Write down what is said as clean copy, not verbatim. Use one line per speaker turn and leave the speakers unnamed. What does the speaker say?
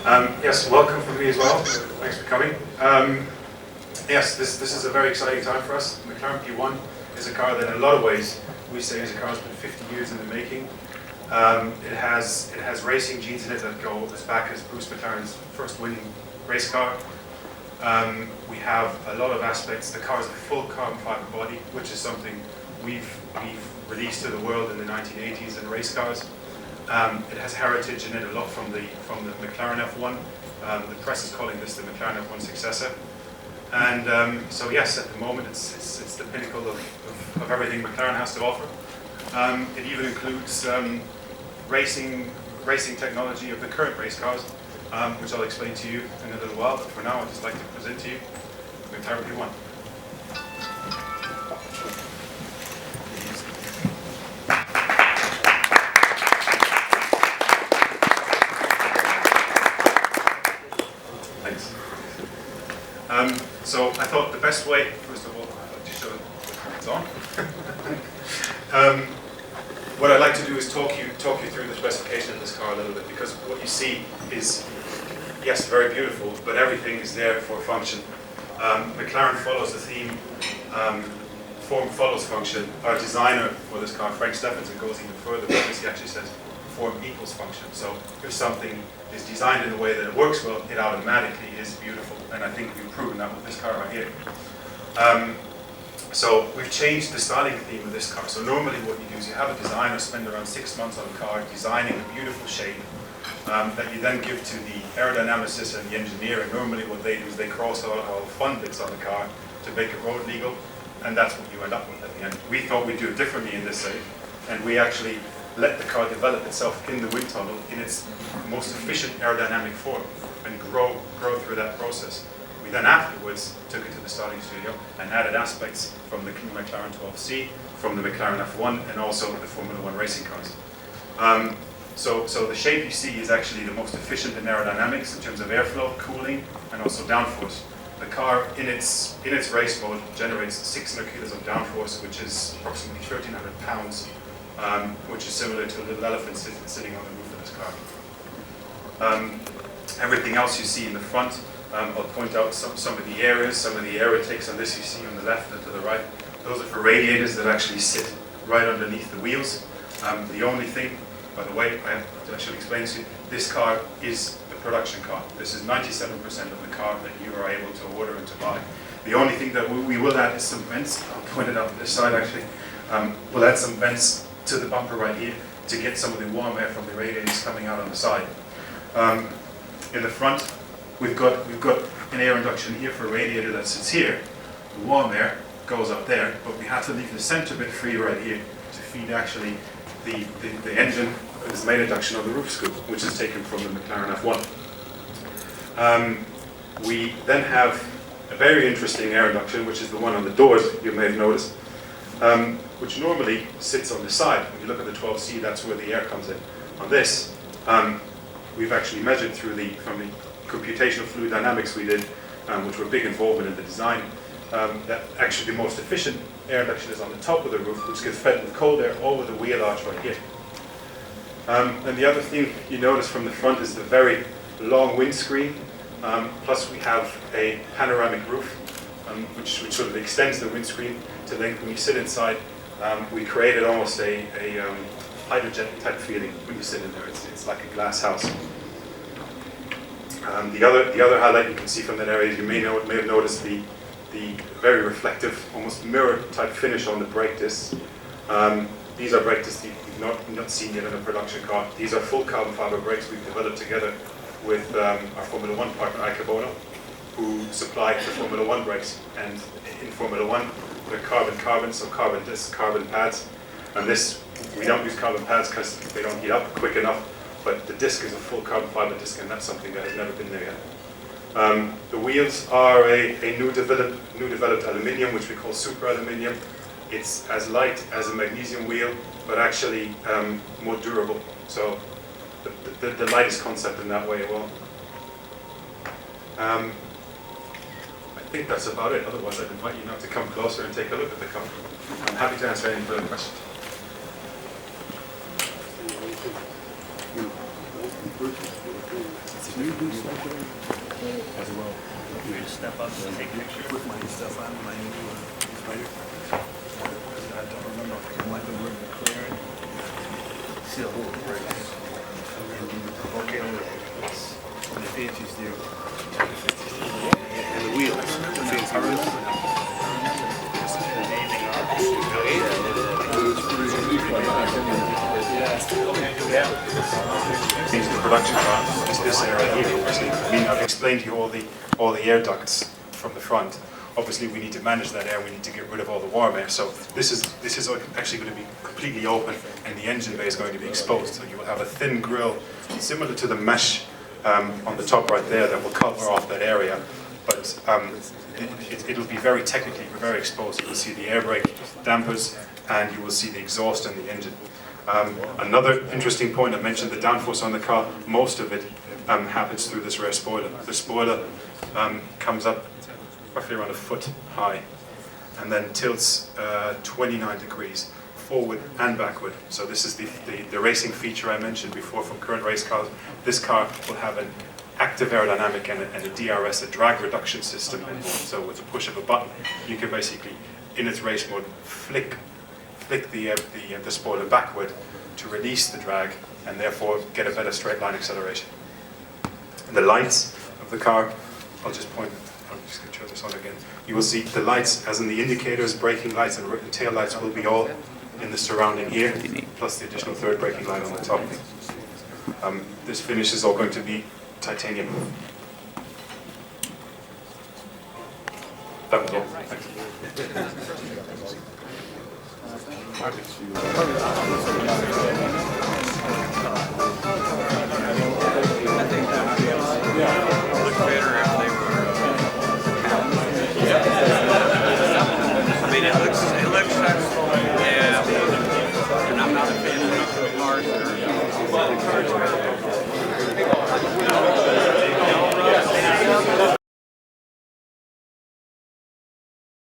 Yes, welcome from me as well. Thanks for coming. Yes, this is a very exciting time for us. The McLaren P1 is a car that in a lot of ways we say is a car that's been 50 years in the making. It has racing genes in it that go as back as Bruce McLaren's first winning race car. We have a lot of aspects. The car is a full carbon fiber body, which is something we've released to the world in the 1980s in race cars. It has heritage in it a lot from the McLaren F1. The press is calling this the McLaren F1 successor. And so yes, at the moment it's the pinnacle of everything McLaren has to offer. It even includes racing technology of the current race cars, which I'll explain to you in a little while. But for now, I'd just like to present to you the McLaren P1. So I thought the best way, first of all, I'd like to show it's on. What I'd like to do is talk you through the specification of this car a little bit, because what you see is, yes, very beautiful, but everything is there for function. McLaren follows the theme, form follows function. Our designer for this car, Frank Stephenson, goes even further because he actually says form equals function. So if something is designed in a way that it works well, it automatically is beautiful. And I think we've proven that with this car right here. So we've changed the styling theme of this car. So normally what you do is you have a designer spend around 6 months on a car designing a beautiful shape that you then give to the aerodynamicists and the engineer. And normally what they do is they cross out all the fun bits on the car to make it road legal. And that's what you end up with at the end. We thought we'd do it differently in this stage. And we actually let the car develop itself in the wind tunnel in its most efficient aerodynamic form and grow through that process. We then afterwards took it to the styling studio and added aspects from the McLaren 12C, from the McLaren F1, and also the Formula 1 racing cars. So the shape you see is actually the most efficient in aerodynamics in terms of airflow, cooling, and also downforce. The car in its race mode generates 600 kilos of downforce, which is approximately 1,300 pounds. Which is similar to a little elephant sitting on the roof of this car. Everything else you see in the front, I'll point out some of the areas, some of the air intakes on this you see on the left and to the right. Those are for radiators that actually sit right underneath the wheels. The only thing, by the way, I should explain to you, this car is a production car. This is 97% of the car that you are able to order and to buy. The only thing that we will add is some vents. I'll point it out on this side actually. We'll add some vents to the bumper right here to get some of the warm air from the radiators coming out on the side. In the front, we've got an air induction here for a radiator that sits here. The warm air goes up there, but we have to leave the center bit free right here to feed actually the engine. This main induction on the roof scoop, which is taken from the McLaren F1. We then have a very interesting air induction, which is the one on the doors, you may have noticed. Which normally sits on the side. When you look at the 12C, that's where the air comes in. On this, we've actually measured from the computational fluid dynamics we did, which were a big involvement in the design, that actually the most efficient air induction is on the top of the roof, which gets fed with cold air over the wheel arch right here. And the other thing you notice from the front is the very long windscreen, plus we have a panoramic roof, which sort of extends the windscreen to then when you sit inside, we created almost a hydrogen type feeling when you sit in there. It's like a glass house. The other highlight you can see from that area is you may have noticed the very reflective, almost mirror type finish on the brake discs. These are brake discs you've not seen yet in a production car. These are full carbon fiber brakes we've developed together with our Formula 1 partner Icabono, who supplied the Formula 1 brakes. And in Formula 1, they're carbon, so carbon discs, carbon pads. And this, we don't use carbon pads because they don't heat up quick enough, but the disc is a full carbon fiber disc, and that's something that has never been there yet. The wheels are a new developed aluminium, which we call super aluminium. It's as light as a magnesium wheel, but actually more durable. So the lightest concept in that way as well. I think that's about it. Otherwise, I'd invite you now to come closer and take a look at the car. I'm happy to answer any further questions. Step up and take pictures. Put my stuff on my new spider. I don't remember. Like the word declared. Seal. Okay, on the fancies there. And the wheels. The fancy wheels. Into the production plant is this area here. Obviously, I mean, I've explained to you all the air ducts from the front. Obviously, we need to manage that air. We need to get rid of all the warm air. So this is actually going to be completely open, and the engine bay is going to be exposed. So you will have a thin grille, similar to the mesh on the top right there, that will cover off that area. But it'll be very technically very exposed. You will see the air brake dampers, and you will see the exhaust and the engine. Another interesting point, I mentioned the downforce on the car. Most of it happens through this rear spoiler. The spoiler comes up roughly around a foot high and then tilts 29 degrees forward and backward. So this is the racing feature I mentioned before from current race cars. This car will have an active aerodynamic and a DRS, a drag reduction system involved. So with the push of a button, you can basically, in its race mode, flick the spoiler backward to release the drag and therefore get a better straight line acceleration. The lights of the car, I'll just going to turn this on again. You will see the lights, as in the indicators, braking lights and tail lights will be all in the surrounding here, plus the additional third braking light on the top. This finish is all going to be titanium. That was all. Thanks.